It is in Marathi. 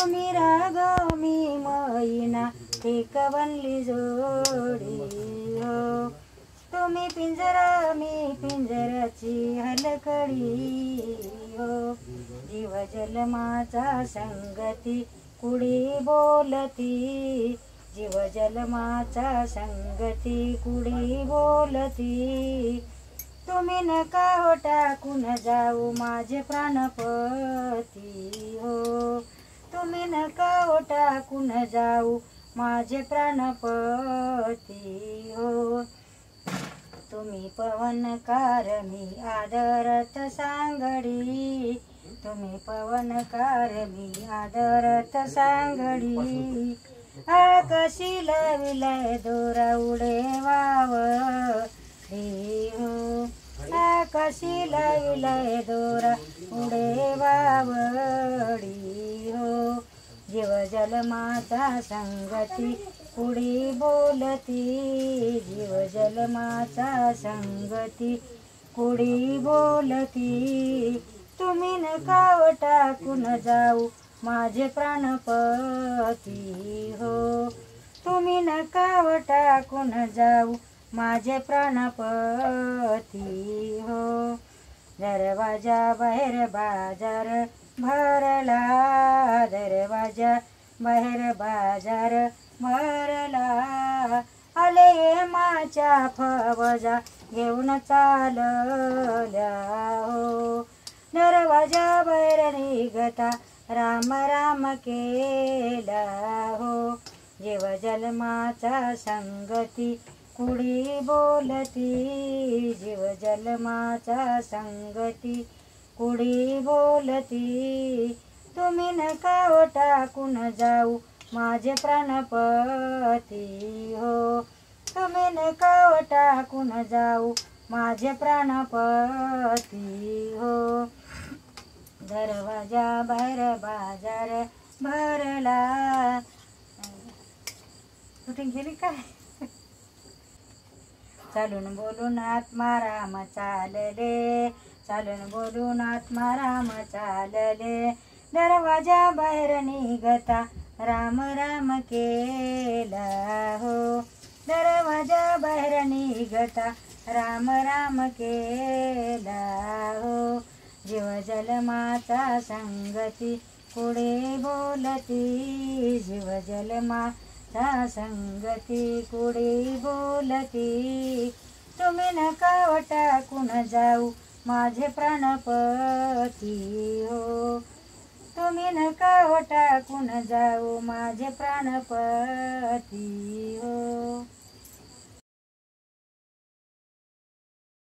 तुम्ही राग मी मैना एक बनली जोडी हो. तुम्ही पिंजरा मी पिंजऱ्याची हलकडी हो. जीव जन्माचा संगती कुडी बोलती, जीव जन्माचा संगती कुडी बोलती. तुम्ही नका हो टाकून जाऊ माझे प्राणपती हो. तुम्ही नका हो टाकून जाऊ माझे प्राणपती हो. तुम्ही पवनकार मी आदरत सांगडी, तुम्ही पवनकार मी आदरत सांगडी. आकाशी लाविलाय दोरा उडे वावडी हो. आकाशी लाविलाय दोरा उडे वावडी हो. जीव जलमाचा संगती कुडी बोलती, जीव जलमाचा संगती कुडी बोलती. तुम्ही नका टाकून जाऊ माझे प्राणपती हो. तुम्ही नका टाकून जाऊ माझे प्राणपती हो. दरवाजा बाहेर बाजार भरला, दरवाजा बाहेर बाजार भरला. आले माच्या फवजा घेऊन चालल्या हो. दरवाजा बाहेर निघता राम राम केला हो. जीव जन्माचा संगती कुडी बोलती, जीव जन्माचा संगती कुडी बोलती. तुम्ही नका टाकून जाऊ माझे प्राणपती हो. तुम्ही नका टाकून जाऊ माझे प्राणपती हो. दरवाजा बाहेर बाजार भरला. शूटिंग केली काय? चालून बोलून आत्माराम चालले, चालून बोलून आत्माराम चालले. दरवाजा बाहेर निघता राम राम केला हो. दरवाजा बाहेर निघता राम राम केला हो. जीव जलमाचा संगती कुडी बोलती, जीव जलमाचा संगती कुडी बोलती. तुम्ही नका टाकून जाऊ माझे प्राणपती हो. तुम्ही नका टाकून जाऊ माझे प्राणपती